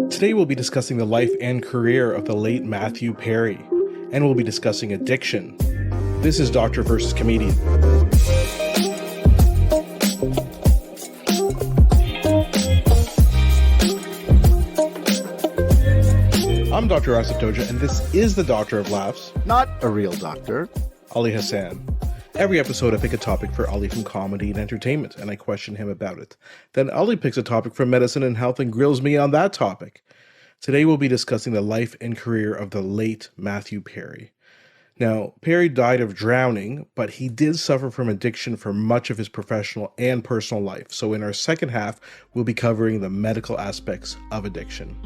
Today we'll be discussing the life and career of the late Matthew Perry, and we'll be discussing addiction. This is Doctor versus Comedian. I'm Dr. Asif and this is the Doctor of Laughs. Not a real doctor. Ali Hassan. Every episode I pick a topic for Ali from comedy and entertainment, and I question him about it. Then Ali picks a topic from medicine and health and grills me on that topic. Today we'll be discussing the life and career of the late Matthew Perry. Now, Perry died of drowning, but he did suffer from addiction for much of his professional and personal life. So in our second half, we'll be covering the medical aspects of addiction.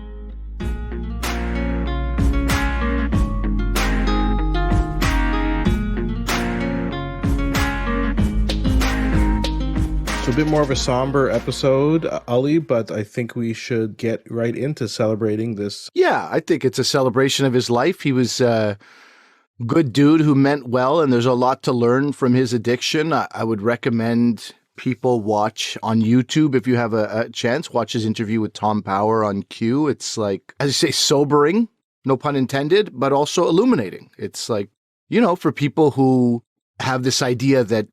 So a bit more of a somber episode, Ali, but I think we should get right into celebrating this. Yeah, I think it's a celebration of his life. He was a good dude who meant well, and there's a lot to learn from his addiction. I would recommend people watch on YouTube, if you have a chance, watch his interview with Tom Power on Q. It's like, as you say, sobering, no pun intended, but also illuminating. It's like, for people who have this idea that,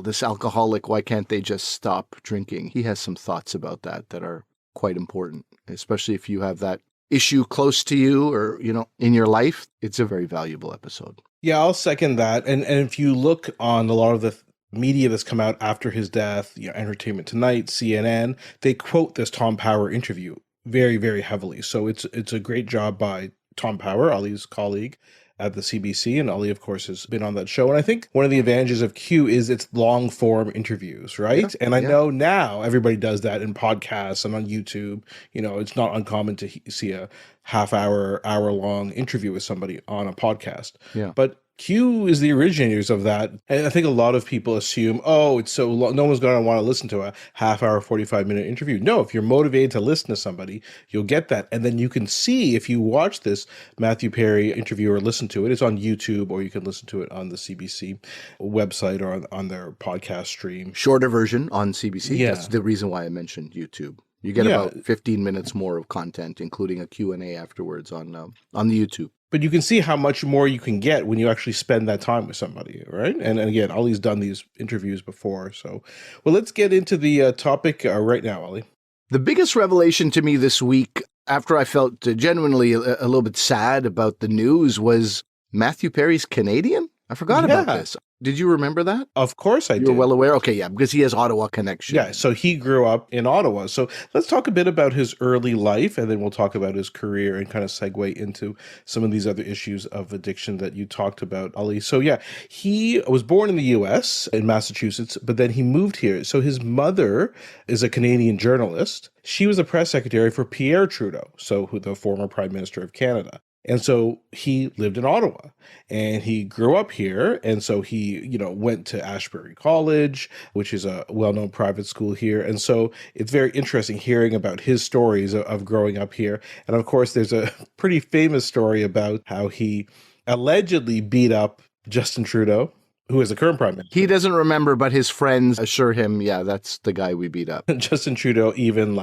this alcoholic, why can't they just stop drinking? He has some thoughts about that are quite important, especially if you have that issue close to you or, in your life. It's a very valuable episode. Yeah, I'll second that. And if you look on a lot of the media that's come out after his death, Entertainment Tonight, CNN, they quote this Tom Power interview very, very heavily. So it's a great job by Tom Power, Ali's colleague at the CBC, and Ali, of course, has been on that show. And I think one of the advantages of Q is its long-form interviews, right? Yeah, and I know now everybody does that in podcasts and on YouTube. It's not uncommon to see a half-hour, hour-long interview with somebody on a podcast. Yeah. But Q is the originators of that. And I think a lot of people assume, it's so long, no one's going to want to listen to a half-hour, 45-minute interview. No, if you're motivated to listen to somebody, you'll get that. And then you can see, if you watch this Matthew Perry interview or listen to it, it's on YouTube, or you can listen to it on the CBC website or on their podcast stream. Shorter version on CBC. Yeah. That's the reason why I mentioned YouTube. You get about 15 minutes more of content, including a Q&A afterwards on the YouTube. But you can see how much more you can get when you actually spend that time with somebody, right? And again, Ali's done these interviews before. So, let's get into the topic right now, Ali. The biggest revelation to me this week, after I felt genuinely a little bit sad about the news, was Matthew Perry's Canadian. I forgot about this. Did you remember that? Of course I did. You're well aware? Okay, yeah, because he has Ottawa connection. Yeah, so he grew up in Ottawa. So let's talk a bit about his early life, and then we'll talk about his career and kind of segue into some of these other issues of addiction that you talked about, Ali. So yeah, he was born in the U.S., in Massachusetts, but then he moved here. So his mother is a Canadian journalist. She was the press secretary for Pierre Trudeau, who the former Prime Minister of Canada. And so he lived in Ottawa, and he grew up here. And so he, went to Ashbury College, which is a well-known private school here. And so it's very interesting hearing about his stories of growing up here. And of course, there's a pretty famous story about how he allegedly beat up Justin Trudeau, who is the current prime minister. He doesn't remember, but his friends assure him, yeah, that's the guy we beat up. Justin Trudeau even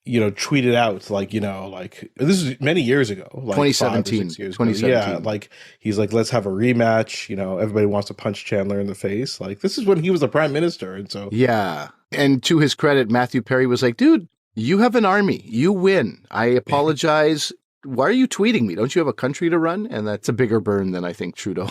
tweeted out this is many years ago, 2017. 5 or 6 years ago. Yeah, he's like, let's have a rematch. Everybody wants to punch Chandler in the face. This is when he was the prime minister, and so yeah. And to his credit, Matthew Perry was like, dude, you have an army, you win. I apologize. Why are you tweeting me? Don't you have a country to run? And that's a bigger burn than I think Trudeau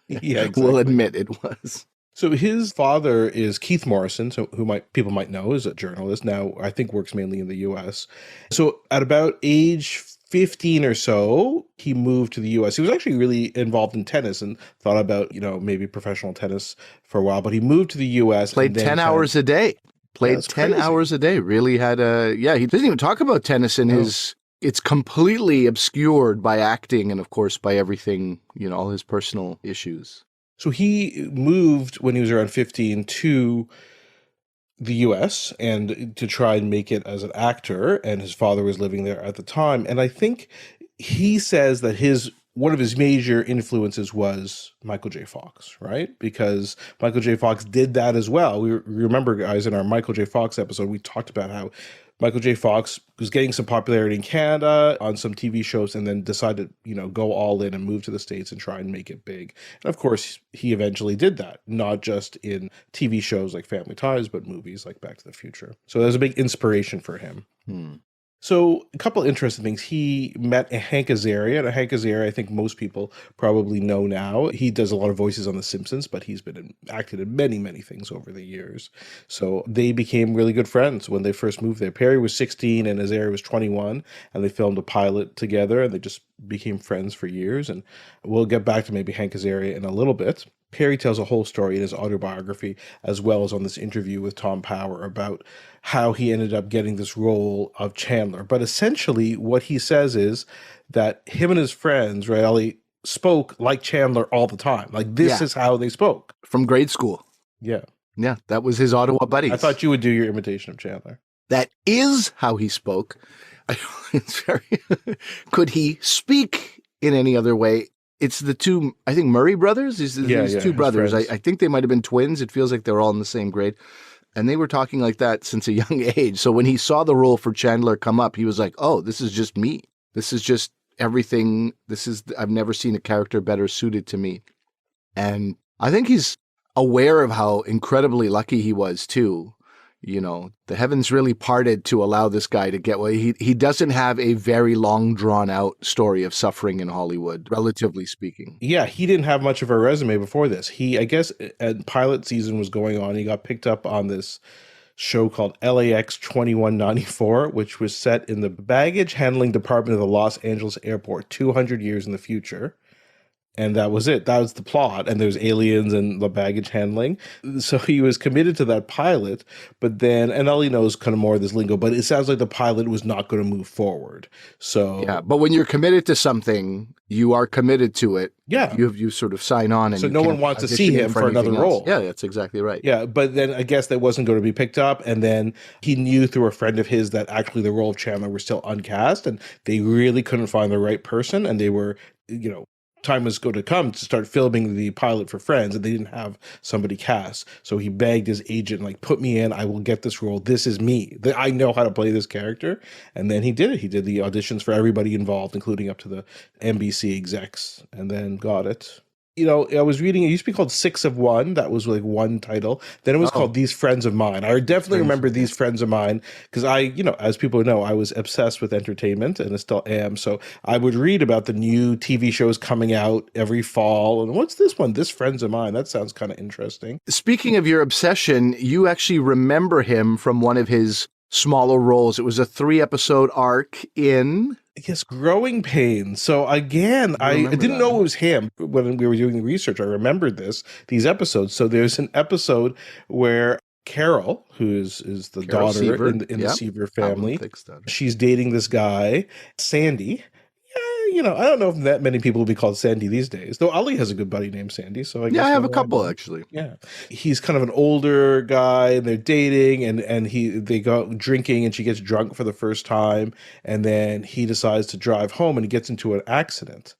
will admit it was. So his father is Keith Morrison, who people might know is a journalist now. I think works mainly in the U.S. So at about age 15 or so, he moved to the U.S. He was actually really involved in tennis and thought about maybe professional tennis for a while. But he moved to the U.S. Played 10 hours a day. Played 10 hours a day. Really had he doesn't even talk about tennis in his. It's completely obscured by acting and, of course, by everything, all his personal issues. So he moved when he was around 15 to the U.S. and to try and make it as an actor, and his father was living there at the time. And I think he says that his one of his major influences was Michael J. Fox, right? Because Michael J. Fox did that as well. We remember, guys, in our Michael J. Fox episode, we talked about how Michael J. Fox was getting some popularity in Canada on some TV shows and then decided, go all in and move to the States and try and make it big. And of course, he eventually did that, not just in TV shows like Family Ties, but movies like Back to the Future. So that was a big inspiration for him. So a couple interesting things. He met Hank Azaria, and Hank Azaria, I think most people probably know now. He does a lot of voices on The Simpsons, but he's been acted in many, many things over the years. So they became really good friends when they first moved there. Perry was 16 and Azaria was 21, and they filmed a pilot together, and they just became friends for years. And we'll get back to maybe Hank Azaria in a little bit. Perry tells a whole story in his autobiography, as well as on this interview with Tom Power, about how he ended up getting this role of Chandler. But essentially what he says is that him and his friends, right, Ali, spoke like Chandler all the time. Like this is how they spoke. From grade school. Yeah. Yeah, that was his Ottawa buddies. I thought you would do your imitation of Chandler. That is how he spoke. It's very could he speak in any other way? It's the two, I think, Murray brothers. These two brothers. I think they might have been twins. It feels like they were all in the same grade. And they were talking like that since a young age. So when he saw the role for Chandler come up, he was like, oh, this is just me. This is just everything. I've never seen a character better suited to me. And I think he's aware of how incredibly lucky he was too. The heavens really parted to allow this guy to get what he doesn't have a very long drawn out story of suffering in Hollywood, relatively speaking. Yeah, he didn't have much of a resume before this. I guess, pilot season was going on. He got picked up on this show called LAX 2194, which was set in the baggage handling department of the Los Angeles airport 200 years in the future. And that was it. That was the plot. And there's aliens and the baggage handling. So he was committed to that pilot, but then, and Ali knows kind of more of this lingo, but it sounds like the pilot was not going to move forward. So yeah, but when you're committed to something, you are committed to it. Yeah. You sort of sign on. And so no one wants to see him for another role. Yeah, that's exactly right. Yeah, but then I guess that wasn't going to be picked up. And then he knew through a friend of his that actually the role of Chandler was still uncast, and they really couldn't find the right person. And they were, time was going to come to start filming the pilot for Friends, and they didn't have somebody cast. So he begged his agent, like, put me in, I will get this role. This is me. I know how to play this character. And then he did it. He did the auditions for everybody involved, including up to the NBC execs, and then got it. I was reading, it used to be called 6 of 1. That was like one title. Then it was called These Friends of Mine. I definitely remember These Friends of Mine because as people know, I was obsessed with entertainment, and I still am. So I would read about the new TV shows coming out every fall. And what's this one? This Friends of Mine. That sounds kind of interesting. Speaking of your obsession, you actually remember him from one of his smaller roles. It was a 3-episode arc in... Yes, Growing Pains. So again, I didn't know it was him when we were doing the research. I remembered these episodes. So there's an episode where Carol, who is the Carol daughter Seaver. in the Seaver family, she's dating this guy, Sandy. I don't know if that many people will be called Sandy these days. Though Ali has a good buddy named Sandy, so I guess I have a couple actually. Yeah, he's kind of an older guy, and they're dating, and they go drinking, and she gets drunk for the first time, and then he decides to drive home, and he gets into an accident.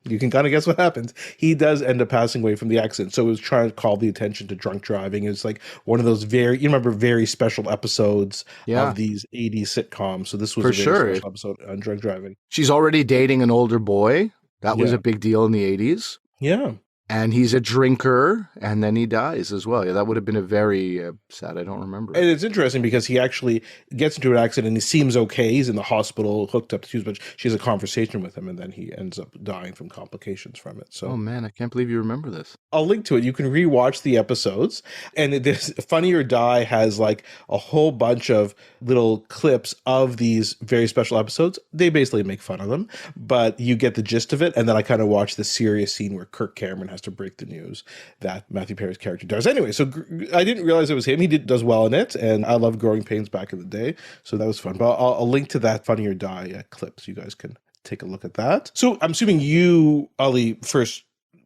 You can kind of guess what happens. He does end up passing away from the accident. So it was trying to call the attention to drunk driving. It's like one of those very special episodes of these 80s sitcoms. So this was a very special episode on drunk driving. She's already dating an older boy. That was a big deal in the 80s. Yeah. And he's a drinker, and then he dies as well. Yeah, that would have been a very sad. I don't remember. And it's interesting because he actually gets into an accident and he seems okay. He's in the hospital, hooked up to Hughes, but she has a conversation with him, and then he ends up dying from complications from it. So, oh man, I can't believe you remember this. I'll link to it. You can rewatch the episodes, and this Funny or Die has like a whole bunch of little clips of these very special episodes. They basically make fun of them, but you get the gist of it. And then I kind of watch the serious scene where Kirk Cameron has to break the news that Matthew Perry's character does. Anyway, so I didn't realize it was him. He does well in it, and I love Growing Pains back in the day, so that was fun. But I'll link to that Funny or Die clip so you guys can take a look at that. So I'm assuming you, Ali, first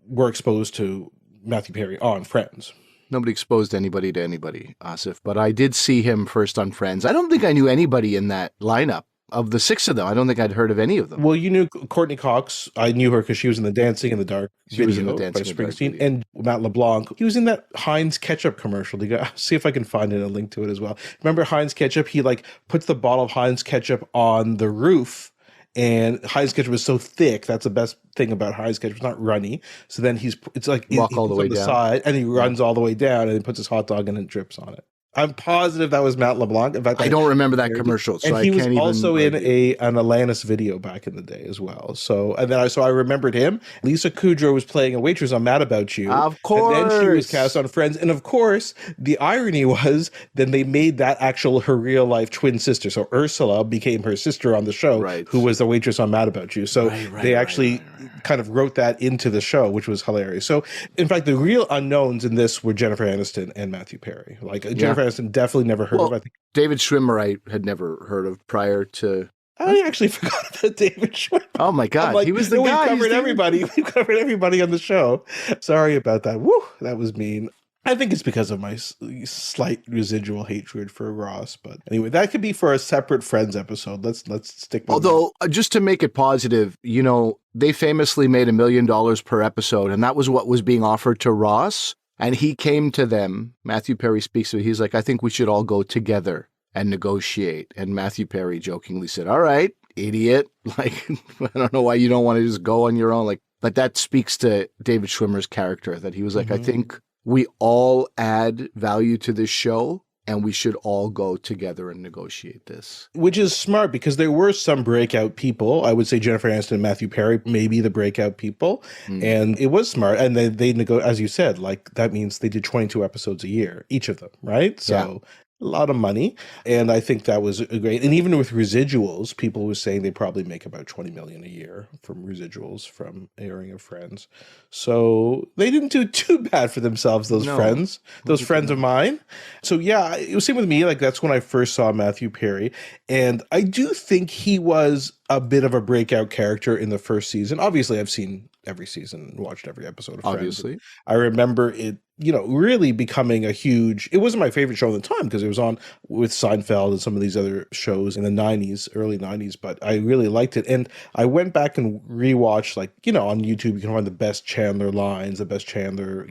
were exposed to Matthew Perry on Friends. Nobody exposed anybody to anybody, Asif, but I did see him first on Friends. I don't think I knew anybody in that lineup of the six of them. I don't think I'd heard of any of them. Well, you knew Courtney Cox. I knew her because she was in the Dancing in the Dark She was in video the by Dancing in the Dark Springsteen. video. And Matt LeBlanc, he was in that Heinz ketchup commercial. See if I can find it and link to it as well. Remember Heinz ketchup? He like puts the bottle of Heinz ketchup on the roof, and Heinz ketchup is so thick. That's the best thing about Heinz ketchup. It's not runny. So then it's like he Walk all puts the it way on the down. side, and he runs all the way down, and then puts his hot dog in and drips on it. I'm positive that was Matt LeBlanc. In fact, I don't remember that commercial, so and I he can't was also even in an Alanis video back in the day as well. So I remembered him. Lisa Kudrow was playing a waitress on Mad About You. Of course. And then she was cast on Friends. And of course, the irony was then they made that her real life twin sister. So Ursula became her sister on the show, Right. who was the waitress on Mad About You. So they actually right. kind of wrote that into the show, which was hilarious. So in fact, the real unknowns in this were Jennifer Aniston and Matthew Perry. Like Jennifer Aniston definitely never heard of. I think David Schwimmer I had never heard of prior to. I actually forgot about David Schwimmer. Oh my God, he was the guy. We've covered everybody on the show. Sorry about that. Woo, that was mean. I think it's because of my slight residual hatred for Ross. But anyway, that could be for a separate Friends episode. Let's stick with Although, just to make it positive, they famously made $1 million per episode, and that was what was being offered to Ross. And he came to them. Matthew Perry speaks to him. He's like, I think we should all go together and negotiate. And Matthew Perry jokingly said, all right, idiot. Like, I don't know why you don't want to just go on your own. Like, but that speaks to David Schwimmer's character, that he was like, I think we all add value to this show, and we should all go together and negotiate this. Which is smart, because there were some breakout people. I would say Jennifer Aniston and Matthew Perry, maybe the breakout people. And it was smart. And they as you said, like that means they did 22 episodes a year, each of them, right? So a lot of money. And I think that was great. And even with residuals, people were saying they probably make about 20 million a year from residuals from airing of Friends. So they didn't do too bad for themselves, those friends of mine. So yeah, it was same with me. Like that's when I first saw Matthew Perry. And I do think he was a bit of a breakout character in the first season. Obviously, I've seen every season and watched every episode of Friends. Obviously. I remember it, really becoming a huge, it wasn't my favorite show at the time because it was on with Seinfeld and some of these other shows in the 90s, early 90s, but I really liked it. And I went back and rewatched, like, on YouTube, you can find the best Chandler lines, the best Chandler,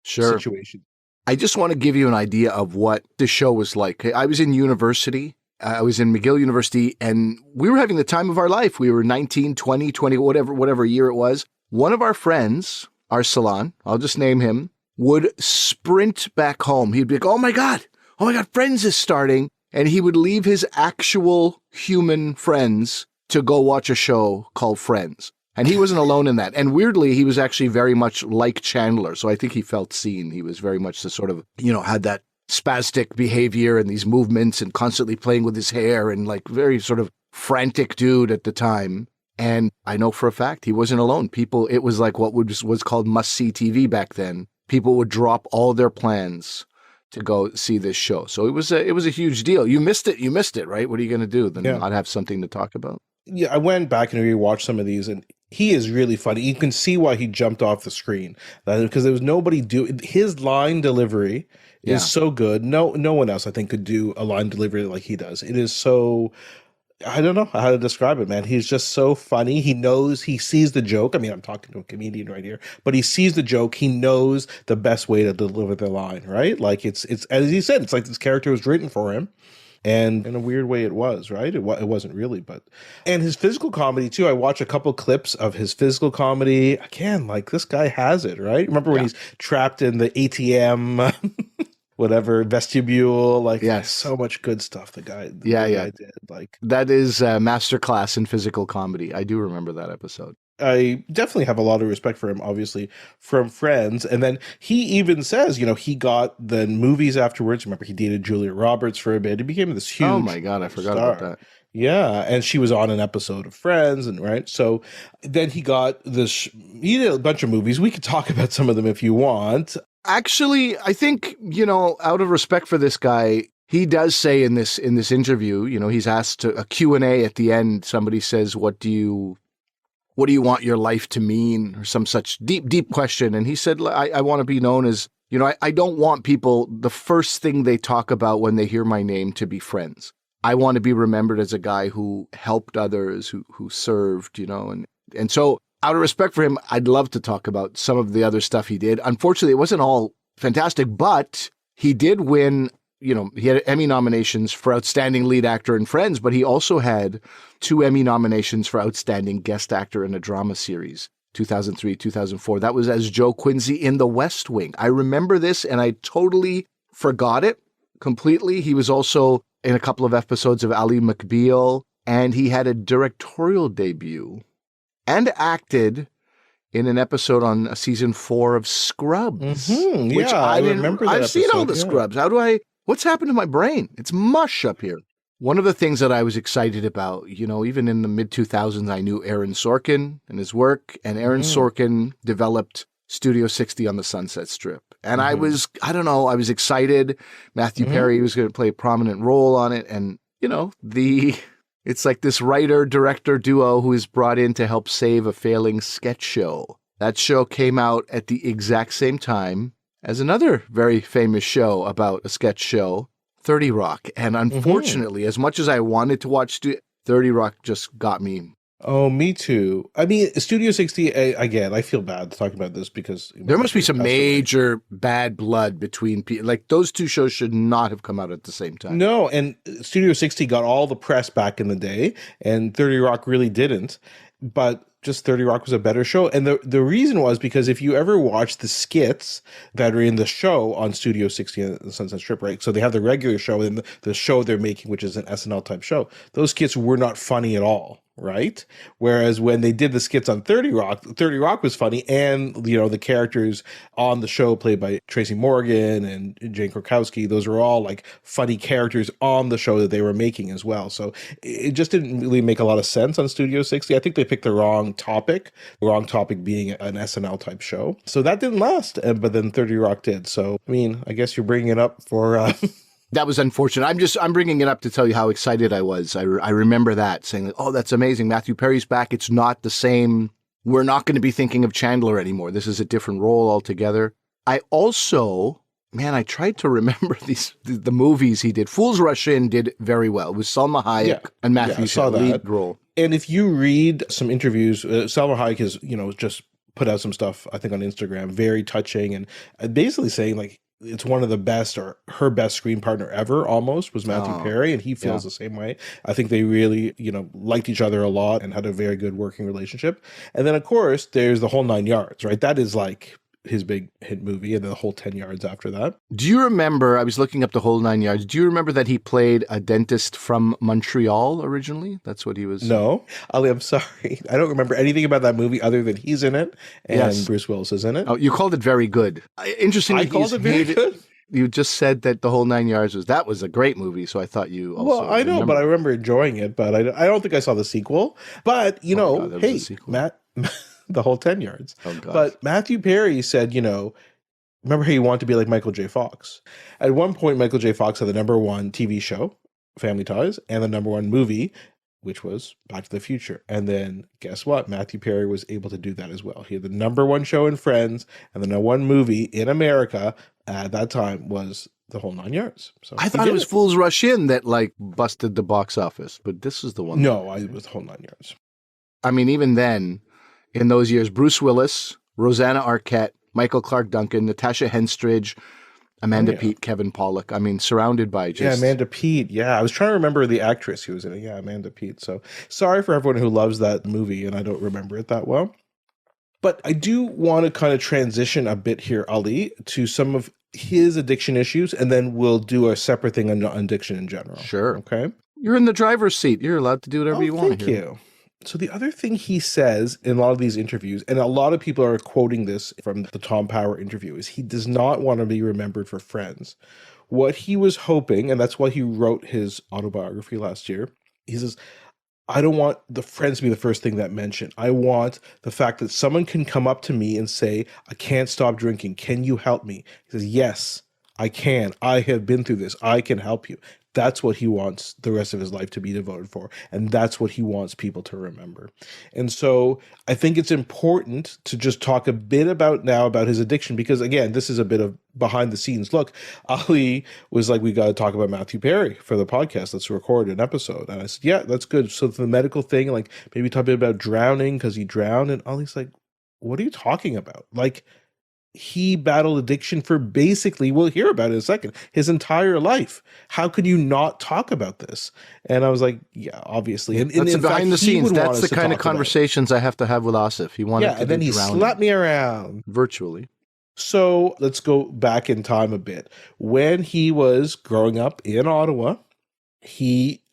situation. I just want to give you an idea of what the show was like. I was in university. I was in McGill University, and we were having the time of our life. We were 19, 20, whatever year it was. One of our friends, Arsalan, I'll just name him, would sprint back home. He'd be like, oh my God, Friends is starting. And he would leave his actual human friends to go watch a show called Friends. And he wasn't alone in that. And weirdly, he was actually very much like Chandler. So I think he felt seen. He was very much the sort of, had that spastic behavior and these movements and constantly playing with his hair and like very sort of frantic dude at the time. And I know for a fact he wasn't alone. It was like what was called must-see TV back then. People would drop all their plans to go see this show. So it was a huge deal. You missed it, right? What are you going to do? Then not have something to talk about? Yeah, I went back and rewatched some of these, and he is really funny. You can see why he jumped off the screen, because there was nobody his line delivery is so good. No one else I think could do a line delivery like he does. It is so, I don't know how to describe it, man. He's just so funny. He sees the joke. I mean, I'm talking to a comedian right here, but he sees the joke. He knows the best way to deliver the line, right? Like it's as he said, it's like this character was written for him. And in a weird way it was, right? It wasn't really, but... And his physical comedy, too. I watched a couple clips of his physical comedy. Again, like, this guy has it, right? Remember when he's trapped in the ATM, whatever, vestibule? Like, so much good stuff the guy did. Like, that is a masterclass in physical comedy. I do remember that episode. I definitely have a lot of respect for him, obviously, from Friends. And then he even says, he got the movies afterwards. Remember, he dated Julia Roberts for a bit. He became this huge Oh my God, I forgot star. about that. Yeah, and she was on an episode of Friends, and right? So then he got this, he did a bunch of movies. We could talk about some of them if you want. Actually, I think, out of respect for this guy, he does say in this interview, he's asked a Q&A at the end. Somebody says, what do you want your life to mean? Or some such deep question. And he said, I want to be known as, I don't want people, the first thing they talk about when they hear my name to be friends. I want to be remembered as a guy who helped others, who served, and so out of respect for him, I'd love to talk about some of the other stuff he did. Unfortunately, it wasn't all fantastic, but he did win. He had Emmy nominations for Outstanding Lead Actor in Friends, but he also had 2 Emmy nominations for Outstanding Guest Actor in a Drama Series, 2003, 2004. That was as Joe Quincy in The West Wing. I remember this, and I totally forgot it completely. He was also in a couple of episodes of Ally McBeal, and he had a directorial debut and acted in an episode on season 4 of Scrubs. Mm-hmm. Yeah, I remember that I've episode, seen all the Scrubs. What's happened to my brain? It's mush up here. One of the things that I was excited about, even in the mid-2000s, I knew Aaron Sorkin and his work, and Aaron Sorkin developed Studio 60 on the Sunset Strip. And I was excited. Matthew Perry was going to play a prominent role on it. And, it's like this writer-director duo who is brought in to help save a failing sketch show. That show came out at the exact same time as another very famous show about a sketch show, 30 Rock. And unfortunately, as much as I wanted to watch 30 Rock, just got me. Oh, me too. I mean, Studio 60, again, I feel bad talking about this because... There must be some major bad blood between people. Like, those two shows should not have come out at the same time. No, and Studio 60 got all the press back in the day, and 30 Rock really didn't. But just 30 Rock was a better show. And the reason was because if you ever watch the skits that are in the show on Studio 60 and the Sunset Strip, right? So they have the regular show and the show they're making, which is an SNL type show. Those skits were not funny at all, right? Whereas when they did the skits on 30 Rock was funny. And, the characters on the show played by Tracy Morgan and Jane Krakowski, those were all like funny characters on the show that they were making as well. So it just didn't really make a lot of sense on Studio 60. I think they picked the wrong topic being an SNL type show. So that didn't last, but then 30 Rock did. So, I mean, I guess you're bringing it up for... That was unfortunate. I'm bringing it up to tell you how excited I was. I remember that, saying, oh, that's amazing. Matthew Perry's back. It's not the same. We're not going to be thinking of Chandler anymore. This is a different role altogether. I also... Man, I tried to remember the movies he did. Fools Rush In did very well. It was Salma Hayek and Matthew Perry lead role. And if you read some interviews, Salma Hayek has, just put out some stuff, I think, on Instagram, very touching, and basically saying, like, it's one of the best or her best screen partner ever, almost, was Matthew Perry, and he feels the same way. I think they really, liked each other a lot and had a very good working relationship. And then, of course, there's The Whole Nine Yards, right? That is like his big hit movie, and then The Whole 10 Yards after that. Do you remember, I was looking up The Whole 9 Yards, do you remember that he played a dentist from Montreal originally? That's what he was. No, Ali, I'm sorry. I don't remember anything about that movie other than he's in it and Bruce Willis is in it. Oh, you called it very good. Interestingly, I called it very good. You just said that The Whole 9 Yards was a great movie, so I thought you also... Well, I know, but I remember enjoying it, but I don't think I saw the sequel. But, hey, Matt... The Whole 10 Yards. Oh, but Matthew Perry said, remember how you want to be like Michael J. Fox. At one point, Michael J. Fox had the #1 TV show, Family Ties, and the #1 movie, which was Back to the Future. And then guess what? Matthew Perry was able to do that as well. He had the #1 show in Friends, and the #1 movie in America at that time was The Whole 9 Yards. So I thought it was Fools Rush In that busted the box office, but this is the one. No, it was The Whole 9 Yards. I mean, even then, in those years, Bruce Willis, Rosanna Arquette, Michael Clark Duncan, Natasha Henstridge, Amanda Peet, Kevin Pollak. I mean, surrounded by just... Yeah, Amanda Peet. Yeah, I was trying to remember the actress who was in it. Yeah, Amanda Peet. So sorry for everyone who loves that movie, and I don't remember it that well. But I do want to kind of transition a bit here, Ali, to some of his addiction issues, and then we'll do a separate thing on addiction in general. Sure. Okay? You're in the driver's seat. You're allowed to do whatever you want. Thank you. So the other thing he says in a lot of these interviews, and a lot of people are quoting this from the Tom Power interview, is he does not want to be remembered for Friends. What he was hoping, and that's why he wrote his autobiography last year, he says, I don't want the Friends to be the first thing that mentioned. I want the fact that someone can come up to me and say, I can't stop drinking. Can you help me? He says, yes, I can. I have been through this. I can help you. That's what he wants the rest of his life to be devoted for. And that's what he wants people to remember. And so I think it's important to just talk a bit about his addiction, because again, this is a bit of behind the scenes look. Ali was like, we got to talk about Matthew Perry for the podcast. Let's record an episode. And I said, yeah, that's good. So the medical thing, like maybe talk a bit about drowning because he drowned. And Ali's like, what are you talking about? Like, he battled addiction for basically, we'll hear about it in a second, his entire life. How could you not talk about this? And I was like, yeah, obviously. And that's in behind fact, the scenes. That's the kind of talk about it. conversations I have to have with Asif. He wanted to and then he drowning slapped me around. virtually. So let's go back in time a bit. When he was growing up in Ottawa,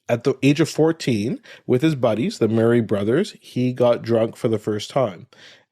at the age of 14, with his buddies, the Murray brothers, he got drunk for the first time.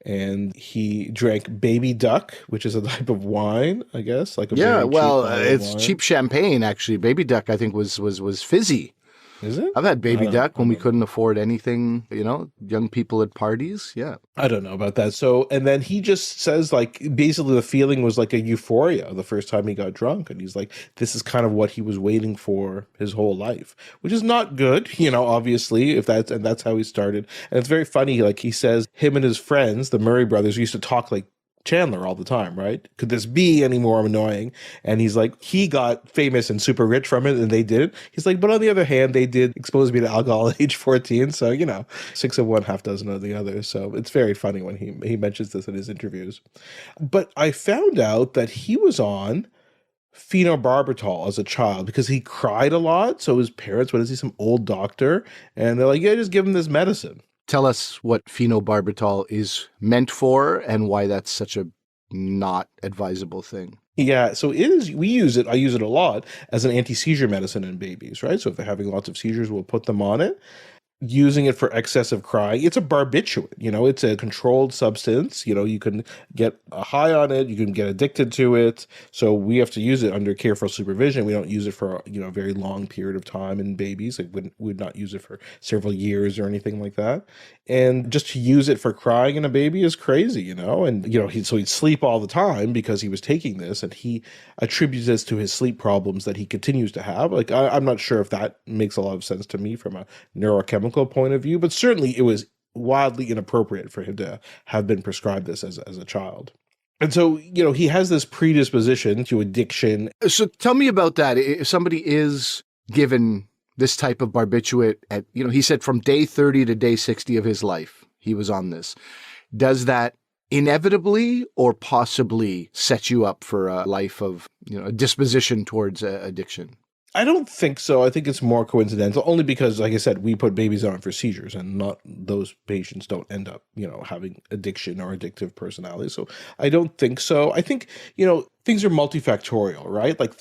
And he drank baby duck, which is a type of wine, I guess. Like it's cheap champagne, actually. Baby duck, I think, was fizzy. Is it? I've had baby duck when we couldn't afford anything, young people at parties. Yeah. I don't know about that. So, and then he just says, like, basically the feeling was like a euphoria the first time he got drunk. And he's like, this is kind of what he was waiting for his whole life, which is not good, obviously, that's how he started. And it's very funny. Like he says, him and his friends, the Murray brothers, used to talk like Chandler all the time, right? Could this be any more annoying? And he's like, he got famous and super rich from it and they didn't. He's like, but on the other hand, they did expose me to alcohol at age 14. So, 6 of one, half dozen of the other. So it's very funny when he mentions this in his interviews. But I found out that he was on phenobarbital as a child because he cried a lot. So his parents went to see some old doctor and they're like, yeah, just give him this medicine. Tell us what phenobarbital is meant for and why that's such a not advisable thing. Yeah, so it is. I use it a lot as an anti-seizure medicine in babies, right? So if they're having lots of seizures, we'll put them on it. Using it for excessive crying. It's a barbiturate, it's a controlled substance. You can get a high on it, you can get addicted to it. So we have to use it under careful supervision. We don't use it for, a very long period of time in babies. Like we'd not use it for several years or anything like that. And just to use it for crying in a baby is crazy, and, he'd sleep all the time because he was taking this, and he attributes this to his sleep problems that he continues to have. Like, I'm not sure if that makes a lot of sense to me from a neurochemical point of view, but certainly it was wildly inappropriate for him to have been prescribed this as a child. And so, he has this predisposition to addiction. So tell me about that. If somebody is given this type of barbiturate at, he said from day 30 to day 60 of his life, he was on this. Does that inevitably or possibly set you up for a life of, a disposition towards addiction? I don't think so. I think it's more coincidental, only because, like I said, we put babies on for seizures, and not those patients don't end up, having addiction or addictive personality. So I don't think so. I think, things are multifactorial, right? Like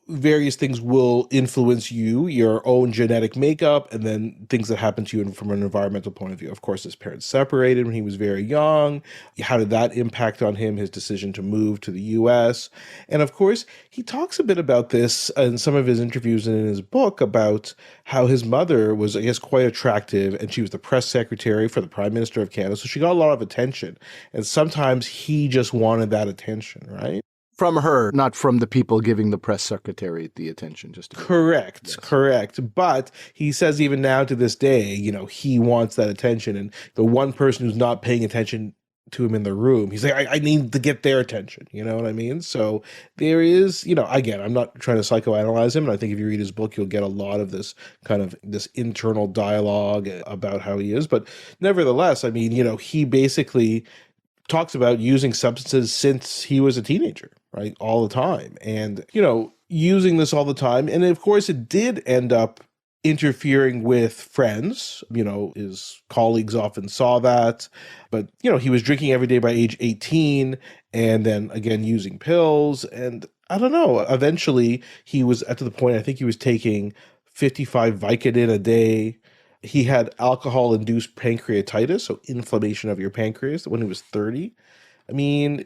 various things will influence your own genetic makeup, and then things that happen to you from an environmental point of view. Of course, his parents separated when he was very young. How did that impact on him, his decision to move to the US? And of course, he talks a bit about this in some of his interviews and in his book about how his mother was, I guess, quite attractive, and she was the press secretary for the Prime Minister of Canada. So she got a lot of attention. And sometimes he just wanted that attention, right? From her, not from the people giving the press secretary the attention. Correct. But he says even now to this day, he wants that attention. And the one person who's not paying attention to him in the room, he's like, I need to get their attention. You know what I mean? So there is, again, I'm not trying to psychoanalyze him. And I think if you read his book, you'll get a lot of this kind of this internal dialogue about how he is. But nevertheless, I mean, he basically talks about using substances since he was a teenager, right? All the time. And, using this all the time. And of course, it did end up interfering with friends. His colleagues often saw that. But, he was drinking every day by age 18 and then again using pills. And I don't know, eventually he was at the point, I think he was taking 55 Vicodin a day. He had alcohol-induced pancreatitis, so inflammation of your pancreas, when he was 30. I mean,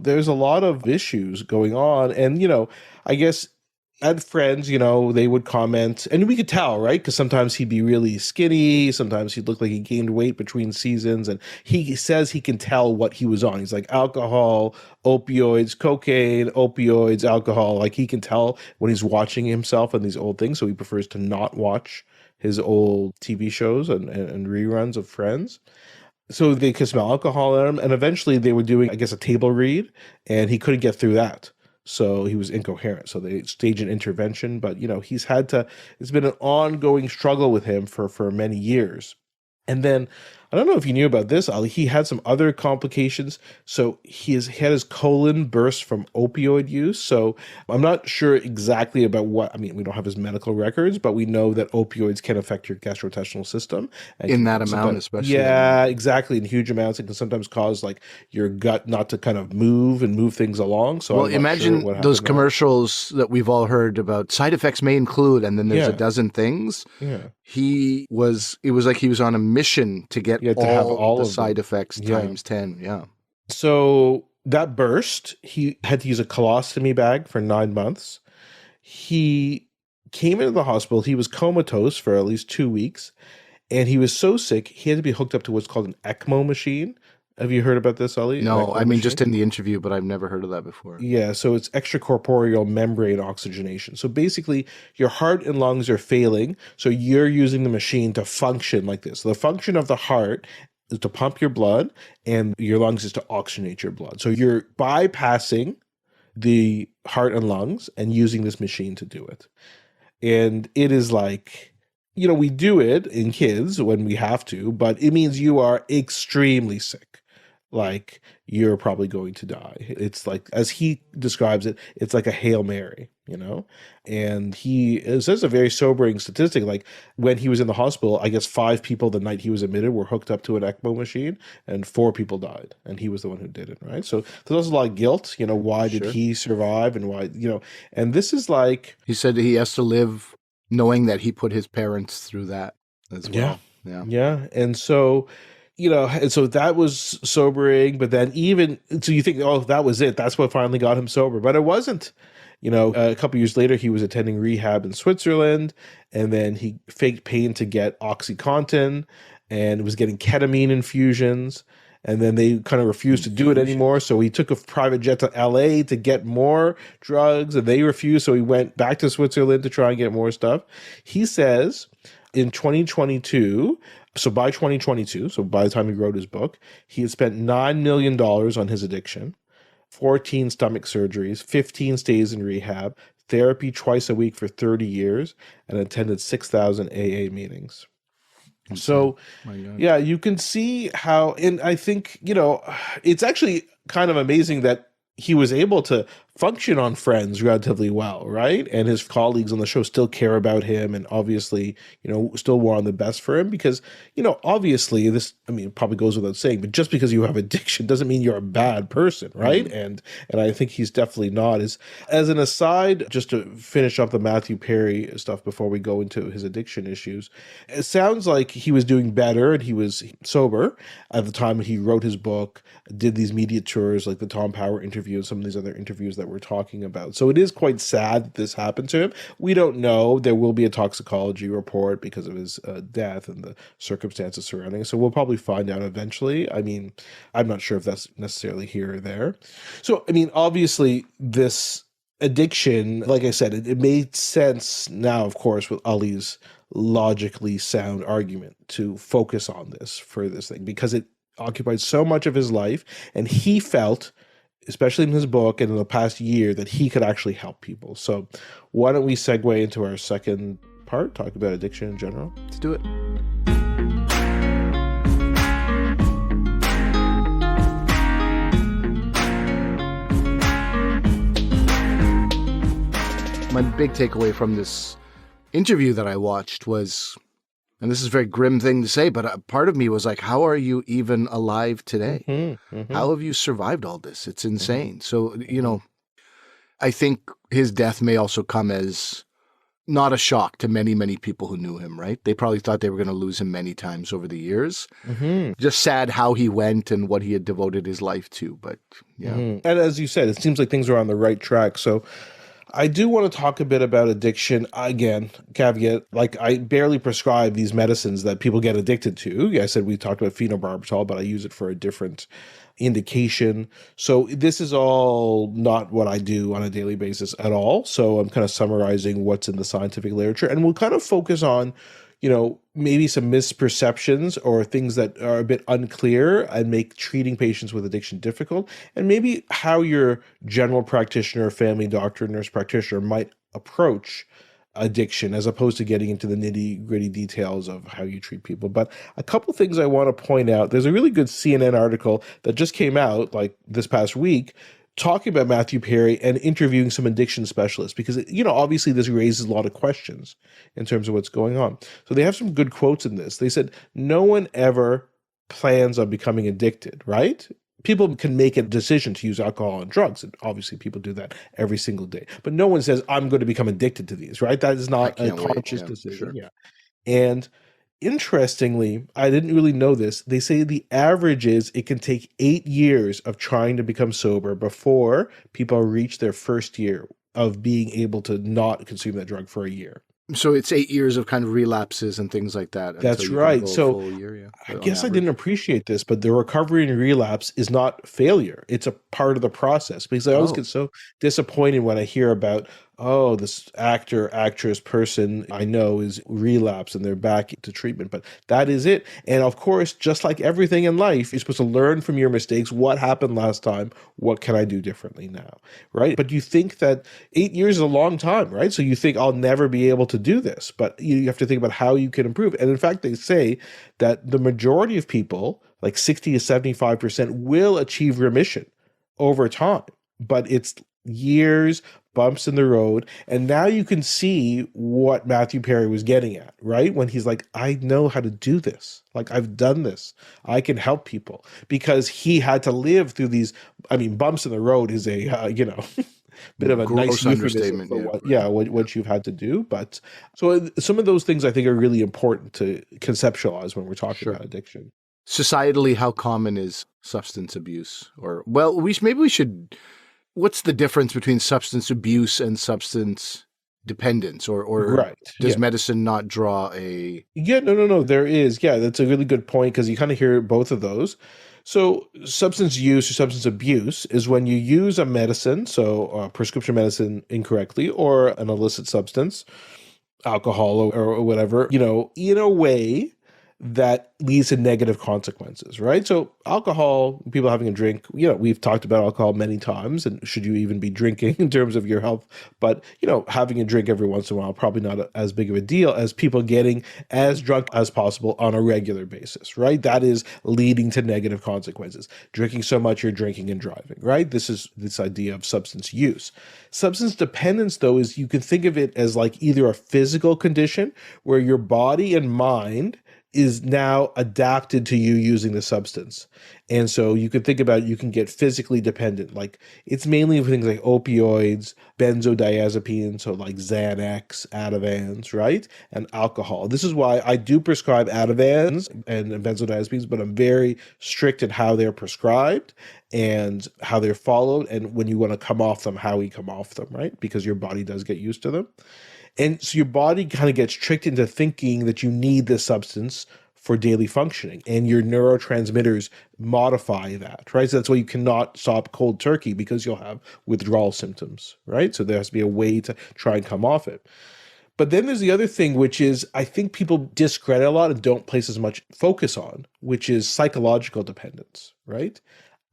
there's a lot of issues going on. And, I guess had friends, they would comment, and we could tell, right? Because sometimes he'd be really skinny, sometimes he'd look like he gained weight between seasons, and he says he can tell what he was on. He's like alcohol, opioids, cocaine, opioids, alcohol. Like he can tell when he's watching himself on these old things, so he prefers to not watch his old TV shows and reruns of Friends. So they could smell alcohol at him, and eventually they were doing, I guess, a table read, and he couldn't get through that. So he was incoherent. So they staged an intervention, but he's had to. It's been an ongoing struggle with him for many years. And then I don't know if you knew about this, Ali. He had some other complications. So he had his colon burst from opioid use. So I'm not sure exactly about what. I mean, we don't have his medical records, but we know that opioids can affect your gastrointestinal system. And In that amount, especially. Yeah, exactly. In huge amounts, it can sometimes cause like your gut not to kind of move things along. So Well, I'm not imagine sure what those happened there. commercials that we've all heard about. Side effects may include, and then there's a Yeah. dozen things. Yeah. It was like he was on a mission to get Yeah, to have all the of them. side effects Yeah. times 10. Yeah. So that burst, he had to use a colostomy bag for 9 months. He came into the hospital. He was comatose for at least 2 weeks. And he was so sick, he had to be hooked up to what's called an ECMO machine. Have you heard about this, Ali? No, I mean, just in the interview, but I've never heard of that before. Yeah, so it's extracorporeal membrane oxygenation. So basically, your heart and lungs are failing, so you're using the machine to function like this. So the function of the heart is to pump your blood, and your lungs is to oxygenate your blood. So you're bypassing the heart and lungs and using this machine to do it. And it is like, we do it in kids when we have to, but it means you are extremely sick. Like you're probably going to die. It's like, as he describes it, it's like a Hail Mary, and it says a very sobering statistic. Like when he was in the hospital, I guess 5 people the night he was admitted were hooked up to an ECMO machine, and 4 people died, and he was the one who did it, right? So there's also a lot of guilt, why did Sure. he survive, and why, and this is like, He said that he has to live knowing that he put his parents through that as well. Yeah. And so, and so that was sobering, but then so you think, oh, that was it. That's what finally got him sober, but it wasn't. A couple years later, he was attending rehab in Switzerland, and then he faked pain to get OxyContin and was getting ketamine infusions. And then they kind of refused to do it anymore. So he took a private jet to LA to get more drugs, and they refused. So he went back to Switzerland to try and get more stuff. He says in 2022, so by 2022, so by the time he wrote his book, he had spent $9 million on his addiction, 14 stomach surgeries, 15 stays in rehab, therapy twice a week for 30 years, and attended 6,000 AA meetings. So, yeah, you can see how, and I think, it's actually kind of amazing that he was able to function on Friends relatively well, right? And his colleagues on the show still care about him, and obviously, still want the best for him because, obviously this, I mean, it probably goes without saying, but just because you have addiction doesn't mean you're a bad person, right? Mm-hmm. And I think he's definitely not. As an aside, just to finish up the Matthew Perry stuff before we go into his addiction issues, it sounds like he was doing better and he was sober at the time he wrote his book, did these media tours like the Tom Power interview and some of these other interviews that we're talking about. So it is quite sad that this happened to him. We don't know. There will be a toxicology report because of his death and the circumstances surrounding it. So we'll probably find out eventually. I mean, I'm not sure if that's necessarily here or there. So, I mean, obviously this addiction, like I said, it made sense now, of course, with Ali's logically sound argument to focus on this for this thing because it occupied so much of his life, and he felt, especially in his book and in the past year, that he could actually help people. So why don't we segue into our second part, talk about addiction in general? Let's do it. My big takeaway from this interview that I watched was, and this is a very grim thing to say, but a part of me was like, how are you even alive today? Mm-hmm. How have you survived all this? It's insane. Mm-hmm. So, I think his death may also come as not a shock to many, many people who knew him, right? They probably thought they were going to lose him many times over the years. Mm-hmm. Just sad how he went and what he had devoted his life to, but yeah. Mm-hmm. And as you said, it seems like things are on the right track. So I do want to talk a bit about addiction. Again, caveat, like I barely prescribe these medicines that people get addicted to. I said we talked about phenobarbital, but I use it for a different indication. So this is all not what I do on a daily basis at all. So I'm kind of summarizing what's in the scientific literature, and we'll kind of focus on, maybe some misperceptions or things that are a bit unclear and make treating patients with addiction difficult, and maybe how your general practitioner, family doctor, nurse practitioner might approach addiction as opposed to getting into the nitty-gritty details of how you treat people. But a couple things I want to point out. There's a really good CNN article that just came out like this past week talking about Matthew Perry and interviewing some addiction specialists because, obviously this raises a lot of questions in terms of what's going on. So they have some good quotes in this. They said, no one ever plans on becoming addicted, right? People can make a decision to use alcohol and drugs, and obviously people do that every single day. But no one says, I'm going to become addicted to these, right? That is not a conscious decision. Sure. Yeah. And interestingly, I didn't really know this. They say the average is it can take 8 years of trying to become sober before people reach their first year of being able to not consume that drug for a year. So it's 8 years of kind of relapses and things like that. That's right. So full year, I guess I didn't appreciate this, but the recovery and relapse is not failure. It's a part of the process, because I always get so disappointed when I hear about, this actor, actress, person I know is relapsed and they're back to treatment. But that is it. And of course, just like everything in life, you're supposed to learn from your mistakes. What happened last time? What can I do differently now? Right? But you think that 8 years is a long time, right? So you think I'll never be able to do this, but you have to think about how you can improve. And in fact, they say that the majority of people, like 60 to 75%, will achieve remission over time, but it's years, bumps in the road. And now you can see what Matthew Perry was getting at, right? When he's like, I know how to do this. Like, I've done this. I can help people, because he had to live through these. I mean, bumps in the road is a, bit of a nice understatement for what you've had to do. But so some of those things I think are really important to conceptualize when we're talking about addiction. Societally, how common is substance abuse? Or, well, what's the difference between substance abuse and substance dependence? Or does medicine not draw a... Yeah, no, there is. Yeah, that's a really good point, because you kind of hear both of those. So substance use or substance abuse is when you use a medicine, so prescription medicine, incorrectly, or an illicit substance, alcohol or whatever, in a way that leads to negative consequences, right? So alcohol, people having a drink, we've talked about alcohol many times, and should you even be drinking in terms of your health? But, having a drink every once in a while, probably not as big of a deal as people getting as drunk as possible on a regular basis, right? That is leading to negative consequences. Drinking so much you're drinking and driving, right? This is this idea of substance use. Substance dependence, though, is you can think of it as like either a physical condition where your body and mind is now adapted to you using the substance. And so you could think about, you can get physically dependent. Like, it's mainly things like opioids, benzodiazepines, so like Xanax, Ativans, right? And alcohol. This is why I do prescribe Ativans and benzodiazepines, but I'm very strict in how they're prescribed and how they're followed. And when you want to come off them, how we come off them, right? Because your body does get used to them. And so your body kind of gets tricked into thinking that you need this substance for daily functioning, and your neurotransmitters modify that, right? So that's why you cannot stop cold turkey, because you'll have withdrawal symptoms, right? So there has to be a way to try and come off it. But then there's the other thing, which is I think people discredit a lot and don't place as much focus on, which is psychological dependence, right?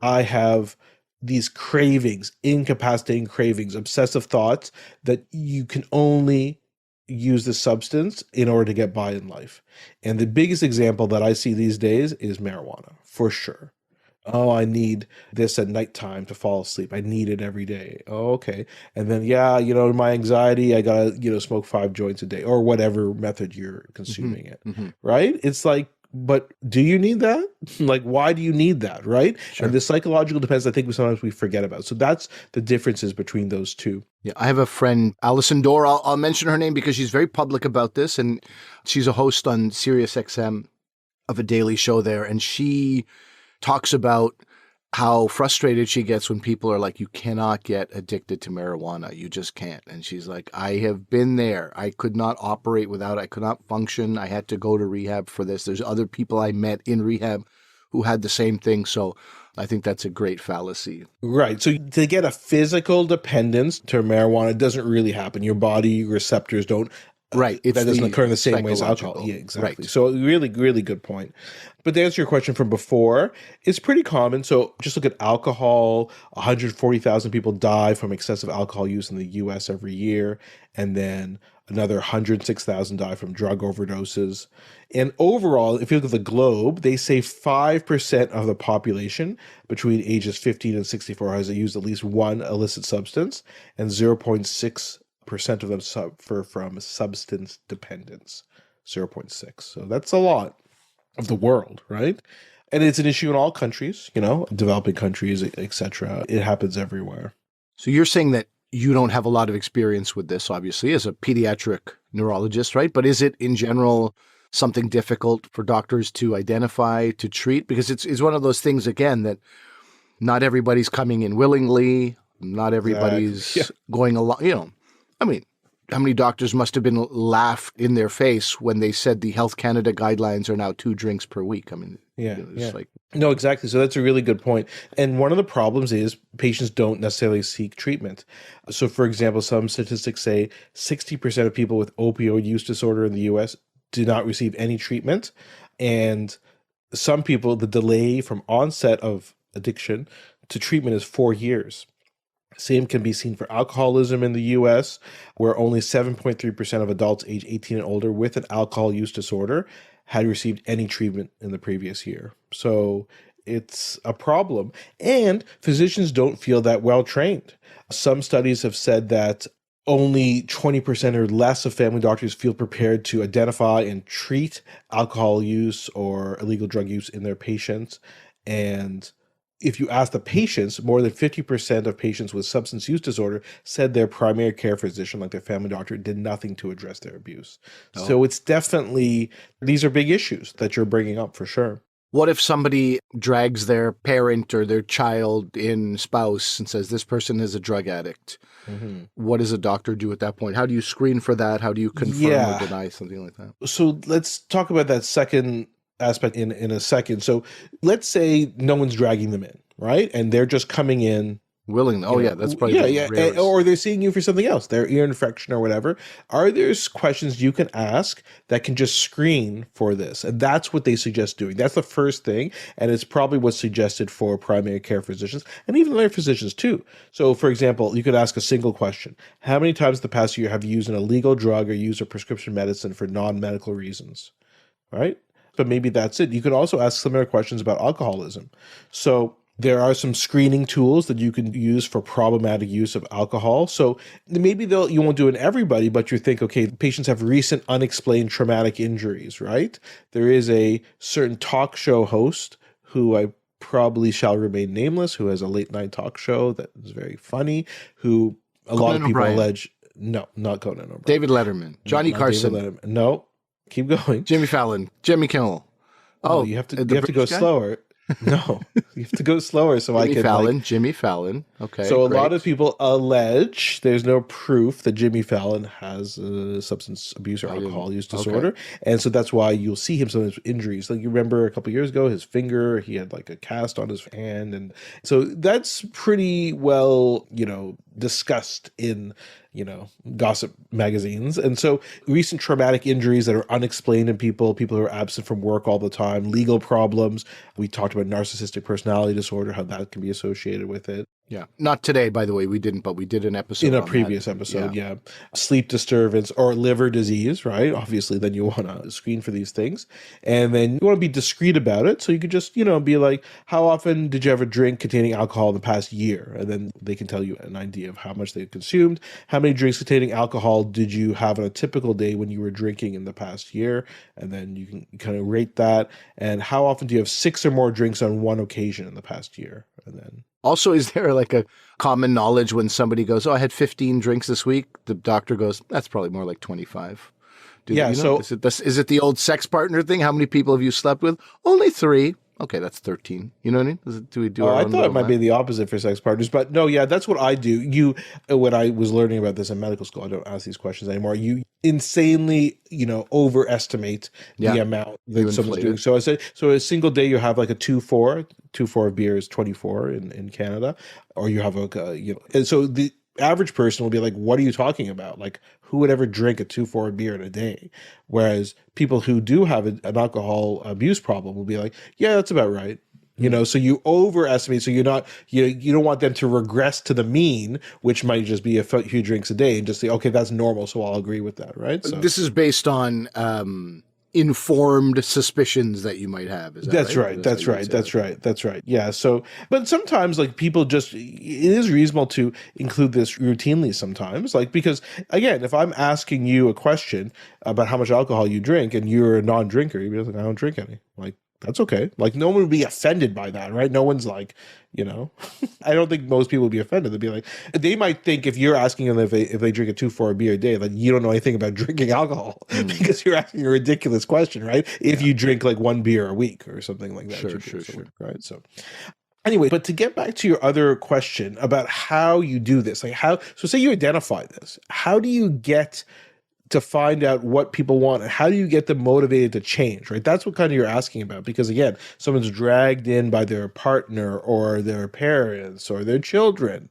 I have these cravings, incapacitating cravings, obsessive thoughts that you can only use the substance in order to get by in life. And the biggest example that I see these days is marijuana, for sure. Oh, I need this at nighttime to fall asleep. I need it every day. Oh, okay. And then, my anxiety, I gotta, smoke 5 joints a day, or whatever method you're consuming it, right? It's like, but do you need that? Like, why do you need that, right? Sure. And the psychological dependence, I think sometimes we forget about. So that's the differences between those two. Yeah, I have a friend, Alison Dorr. I'll mention her name because she's very public about this, and she's a host on Sirius XM of a daily show there, and she talks about how frustrated she gets when people are like, you cannot get addicted to marijuana. You just can't. And she's like, I have been there. I could not operate without it. I could not function. I had to go to rehab for this. There's other people I met in rehab who had the same thing. So I think that's a great fallacy. Right. So to get a physical dependence to marijuana doesn't really happen. Your body receptors don't. Right. That doesn't occur in the same way as alcohol. psychological. Yeah, exactly. Right. So really, really good point. But to answer your question from before, it's pretty common. So just look at alcohol. 140,000 people die from excessive alcohol use in the US every year. And then another 106,000 die from drug overdoses. And overall, if you look at the globe, they say 5% of the population between ages 15 and 64 has used at least one illicit substance, and 0.6% of them suffer from substance dependence. 0.6. So that's a lot of the world, right? And it's an issue in all countries, developing countries, etc. It happens everywhere. So you're saying that you don't have a lot of experience with this, obviously, as a pediatric neurologist, right? But is it in general something difficult for doctors to identify, to treat? Because it's one of those things, again, that not everybody's coming in willingly. Not everybody's going along, I mean, how many doctors must have been laughed in their face when they said the Health Canada guidelines are now 2 drinks per week? I mean, No, exactly. So that's a really good point. And one of the problems is patients don't necessarily seek treatment. So for example, some statistics say 60% of people with opioid use disorder in the US do not receive any treatment. And some people, the delay from onset of addiction to treatment is 4 years. Same can be seen for alcoholism in the US, where only 7.3% of adults age 18 and older with an alcohol use disorder had received any treatment in the previous year. So it's a problem. And physicians don't feel that well trained. Some studies have said that only 20% or less of family doctors feel prepared to identify and treat alcohol use or illegal drug use in their patients. And if you ask the patients, more than 50% of patients with substance use disorder said their primary care physician, like their family doctor, did nothing to address their abuse. Oh. So it's definitely, these are big issues that you're bringing up for sure. What if somebody drags their parent or their child in, spouse, and says, this person is a drug addict? Mm-hmm. What does a doctor do at that point? How do you screen for that? How do you confirm or deny something like that? So let's talk about that second aspect in a second. So let's say no one's dragging them in, right? And they're just coming in willingly. Oh, yeah, that's probably or they're seeing you for something else, their ear infection or whatever. Are there questions you can ask that can just screen for this? And that's what they suggest doing. That's the first thing, and it's probably what's suggested for primary care physicians and even other physicians too. So, for example, you could ask a single question: how many times in the past year have you used an illegal drug or used a prescription medicine for non-medical reasons? Right? But maybe that's it. You could also ask similar questions about alcoholism. So there are some screening tools that you can use for problematic use of alcohol. So maybe you won't do it in everybody, but you think, okay, patients have recent unexplained traumatic injuries, right? There is a certain talk show host who I probably shall remain nameless, who has a late night talk show that is very funny, who a lot of people allege, no, not Conan O'Brien. David Letterman, Johnny Carson. No, keep going. Jimmy Fallon, Jimmy Kimmel. Oh, you have to go slower. No, you have to go slower so I can. Jimmy Fallon. Okay. So a lot of people allege there's no proof that Jimmy Fallon has a substance abuse or alcohol use disorder, and so that's why you'll see him sometimes with injuries. Like you remember a couple of years ago, his finger, he had like a cast on his hand, and so that's pretty well, discussed in gossip magazines. And so recent traumatic injuries that are unexplained in people who are absent from work all the time, legal problems. We talked about narcissistic personality disorder, how that can be associated with it. Yeah. Not today, by the way, we didn't, but we did an episode in a previous episode. Yeah. Sleep disturbance or liver disease, right? Obviously, then you want to screen for these things. And then you want to be discreet about it. So you could just, be like, how often did you have a drink containing alcohol in the past year? And then they can tell you an idea of how much they consumed. How many drinks containing alcohol did you have on a typical day when you were drinking in the past year? And then you can kind of rate that. And how often do you have 6 or more drinks on one occasion in the past year? And then also, is there like a common knowledge when somebody goes, I had 15 drinks this week? The doctor goes, that's probably more like 25. So is it the old sex partner thing? How many people have you slept with? Only 3. Okay, that's 13. You know what I mean? Do we do our I own thought it little might be math? the opposite for sex partners, but no, yeah, that's what I do. When I was learning about this in medical school, I don't ask these questions anymore. You insanely, overestimate the Yeah, amount you that someone's inflate doing. it. So I said, so a single day you have like a 2-4 of beer is 24 in Canada, or you have and so the average person will be like, what are you talking about? Like, who would ever drink a 2-4 beer in a day? Whereas people who do have an alcohol abuse problem will be like, yeah, that's about right. So you overestimate. So you're not, you don't want them to regress to the mean, which might just be a few drinks a day, and just say, okay, that's normal. So I'll agree with that, right? So This is based on informed suspicions that you might have. Is that that's right? right. That's how That's you would right. say That's that. right. That's right. Yeah. So, but sometimes like people just, it is reasonable to include this routinely sometimes, like, because again, if I'm asking you a question about how much alcohol you drink and you're a non-drinker, you'd be like, I don't drink any. Like, that's okay. Like, no one would be offended by that, right? No one's like, I don't think most people would be offended. They'd be like, they might think if you're asking them if they drink a 2-4 beer a day, like you don't know anything about drinking alcohol because you're asking a ridiculous question, right? If Yeah. you drink like one beer a week or something like that, Sure, 2 beers a sure. week, right? So anyway, but to get back to your other question about how you do this, like so say you identify this, how do you get to find out what people want and how do you get them motivated to change, right? That's what kind of you're asking about, because again, someone's dragged in by their partner or their parents or their children.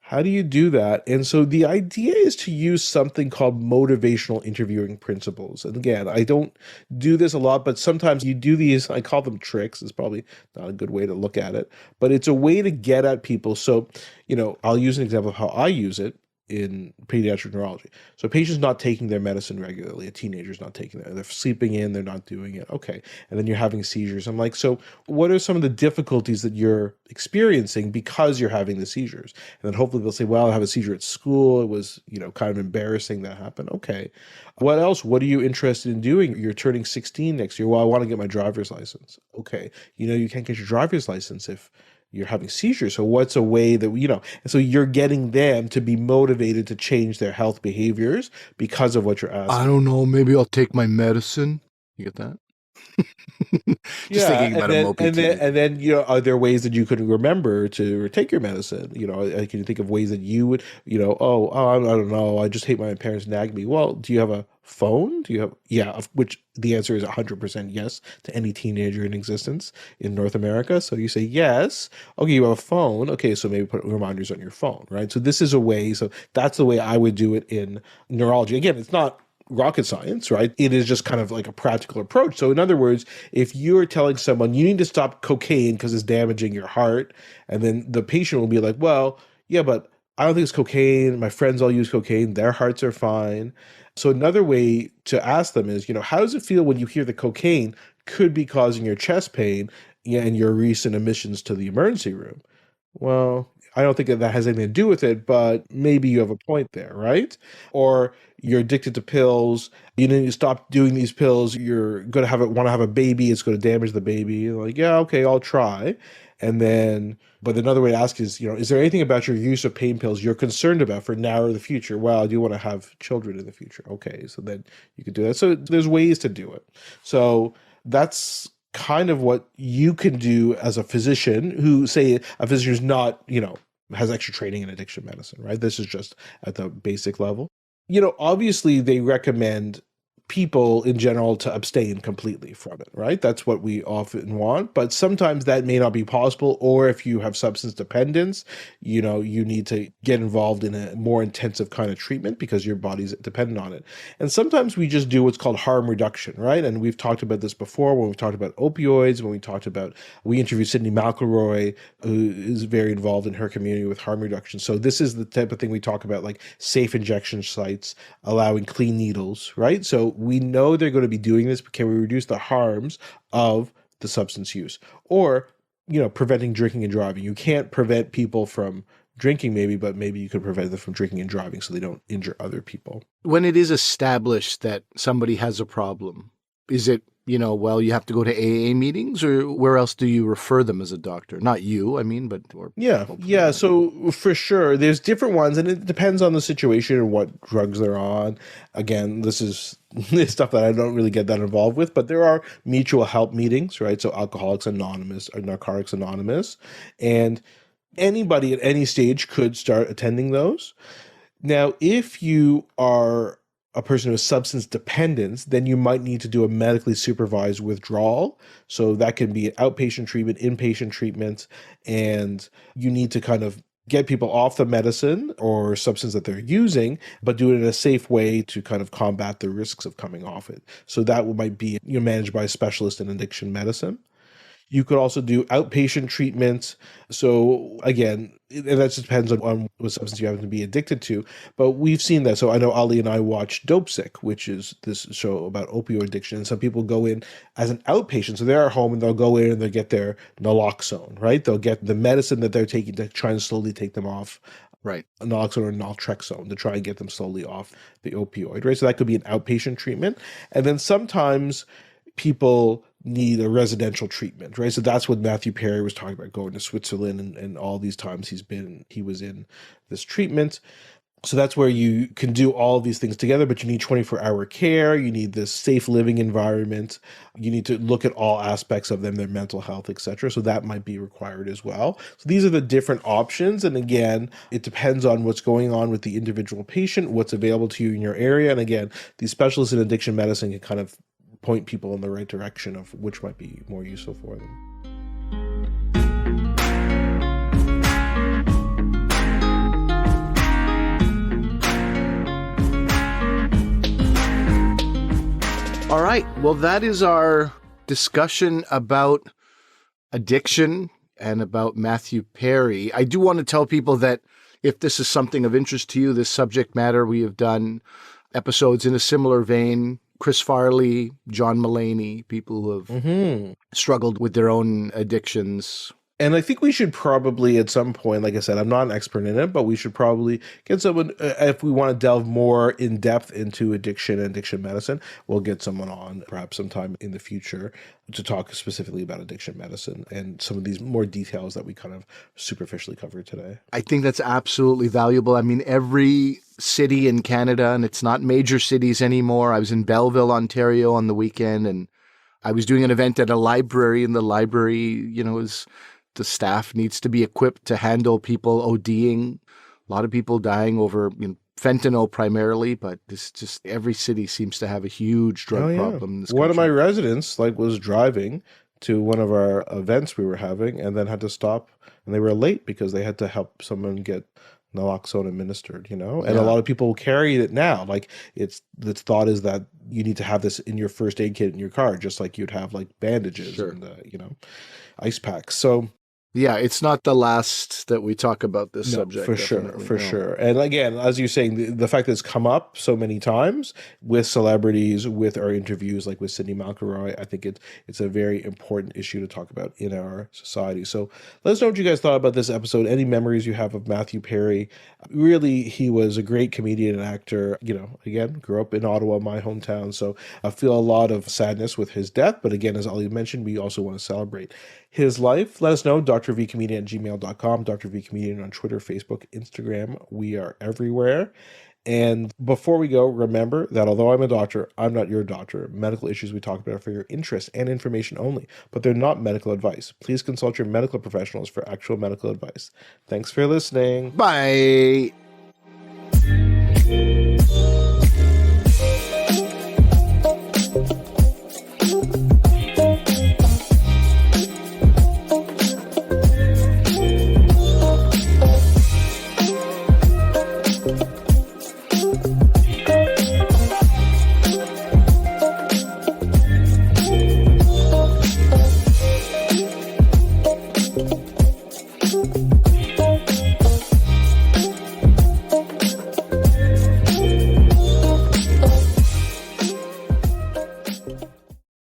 How do you do that? And so the idea is to use something called motivational interviewing principles. And again, I don't do this a lot, but sometimes you do these, I call them tricks. It's probably not a good way to look at it, but it's a way to get at people. So, I'll use an example of how I use it in pediatric neurology. So a patient's not taking their medicine regularly. A teenager's not taking it. They're sleeping in, they're not doing it. Okay. And then you're having seizures. I'm like, so what are some of the difficulties that you're experiencing because you're having the seizures? And then hopefully they'll say, well, I have a seizure at school. It was, kind of embarrassing that happened. Okay. What else? What are you interested in doing? You're turning 16 next year. Well, I want to get my driver's license. Okay. You can't get your driver's license if you're having seizures. So what's a way that, and so you're getting them to be motivated to change their health behaviors because of what you're I asking. don't know. Maybe I'll take my medicine. You get that? Just Yeah, thinking and about a then mopey teenager. are there ways that you could remember to take your medicine? Can you think of ways that you would, I don't know, I just hate my parents nag me. Well, do you have a phone? Do you have, yeah, which the answer is 100% yes to any teenager in existence in North America. So you say yes. Okay, you have a phone. Okay, so maybe put reminders on your phone, right? So this is a way. So that's the way I would do it in neurology. Again, it's not rocket science, right? It is just kind of like a practical approach. So in other words, if you're telling someone you need to stop cocaine because it's damaging your heart, and then the patient will be like, well, yeah, but I don't think it's cocaine. My friends all use cocaine. Their hearts are fine. So another way to ask them is, how does it feel when you hear the cocaine could be causing your chest pain and your recent admissions to the emergency room? Well, I don't think that has anything to do with it, but maybe you have a point there, right? Or you're addicted to pills. You need to stop doing these pills. You're going to want to have a baby. It's going to damage the baby. You're like, yeah, okay, I'll try. And then, but another way to ask is there anything about your use of pain pills you're concerned about for now or the future? Well, I do want to have children in the future. Okay, so then you could do that. So there's ways to do it. So that's kind of what you can do as a physician who, say, a physician who's not, has extra training in addiction medicine, right? This is just at the basic level. Obviously they recommend people in general to abstain completely from it, right? That's what we often want, but sometimes that may not be possible. Or if you have substance dependence, you need to get involved in a more intensive kind of treatment because your body's dependent on it. And sometimes we just do what's called harm reduction, right? And we've talked about this before when we've talked about opioids, we interviewed Sydney McElroy, who is very involved in her community with harm reduction. So this is the type of thing we talk about, like safe injection sites, allowing clean needles, right? So we know they're going to be doing this, but can we reduce the harms of the substance use? Or, preventing drinking and driving. You can't prevent people from drinking maybe, but maybe you could prevent them from drinking and driving so they don't injure other people. When it is established that somebody has a problem, is it well, you have to go to AA meetings, or where else do you refer them as a doctor? Not you, I mean, but or Yeah. So for sure, there's different ones, and it depends on the situation and what drugs they're on. Again, this is this stuff that I don't really get that involved with, but there are mutual help meetings, right? So Alcoholics Anonymous or Narcotics Anonymous, and anybody at any stage could start attending those. Now, if you are a person with substance dependence, then you might need to do a medically supervised withdrawal. So that can be outpatient treatment, inpatient treatment, and you need to kind of get people off the medicine or substance that they're using, but do it in a safe way to kind of combat the risks of coming off it. So that might be managed by a specialist in addiction medicine. You could also do outpatient treatment. So again, and that just depends on what substance you happen to be addicted to. But we've seen that. So I know Ali and I watched Dope Sick, which is this show about opioid addiction. And some people go in as an outpatient. So they're at home and they'll go in and they'll get their naloxone, right? They'll get the medicine that they're taking to try and slowly take them off. Right. Naloxone or naltrexone to try and get them slowly off the opioid, right? So that could be an outpatient treatment. And then sometimes people need a residential treatment, right? So that's what Matthew Perry was talking about, going to Switzerland and all these times he was in this treatment. So that's where you can do all of these things together, but you need 24-hour care. You need this safe living environment. You need to look at all aspects of them, their mental health, etc. So that might be required as well. So these are the different options. And again, it depends on what's going on with the individual patient, what's available to you in your area. And again, these specialists in addiction medicine can kind of point people in the right direction of which might be more useful for them. All right. Well, that is our discussion about addiction and about Matthew Perry. I do want to tell people that if this is something of interest to you, this subject matter, we have done episodes in a similar vein. Chris Farley, John Mulaney, people who have struggled with their own addictions. And I think we should probably at some point, like I said, I'm not an expert in it, but we should probably get someone, if we want to delve more in depth into addiction and addiction medicine, we'll get someone on perhaps sometime in the future to talk specifically about addiction medicine and some of these more details that we kind of superficially covered today. I think that's absolutely valuable. I mean, every city in Canada, and it's not major cities anymore. I was in Belleville, Ontario on the weekend, and I was doing an event at a library, and the library, the staff needs to be equipped to handle people ODing. A lot of people dying over fentanyl primarily, but this just every city seems to have a huge drug problem in this country. One of my residents was driving to one of our events we were having and then had to stop, and they were late because they had to help someone get naloxone administered, and a lot of people carry it now. The thought is that you need to have this in your first aid kit in your car, just like you'd have bandages and ice packs. So yeah, it's not the last that we talk about this subject. For sure. And again, as you're saying, the fact that it's come up so many times with celebrities, with our interviews, like with Sidney McElroy, I think it's a very important issue to talk about in our society. So let us know what you guys thought about this episode, any memories you have of Matthew Perry. Really, he was a great comedian and actor. Again, grew up in Ottawa, my hometown. So I feel a lot of sadness with his death. But again, as Ali mentioned, we also want to celebrate his life. Let us know, drvcomedian@gmail.com, Dr. V Comedian on Twitter, Facebook, Instagram. We are everywhere. And before we go, remember that although I'm a doctor, I'm not your doctor. Medical issues we talk about are for your interest and information only, but they're not medical advice. Please consult your medical professionals for actual medical advice. Thanks for listening. Bye.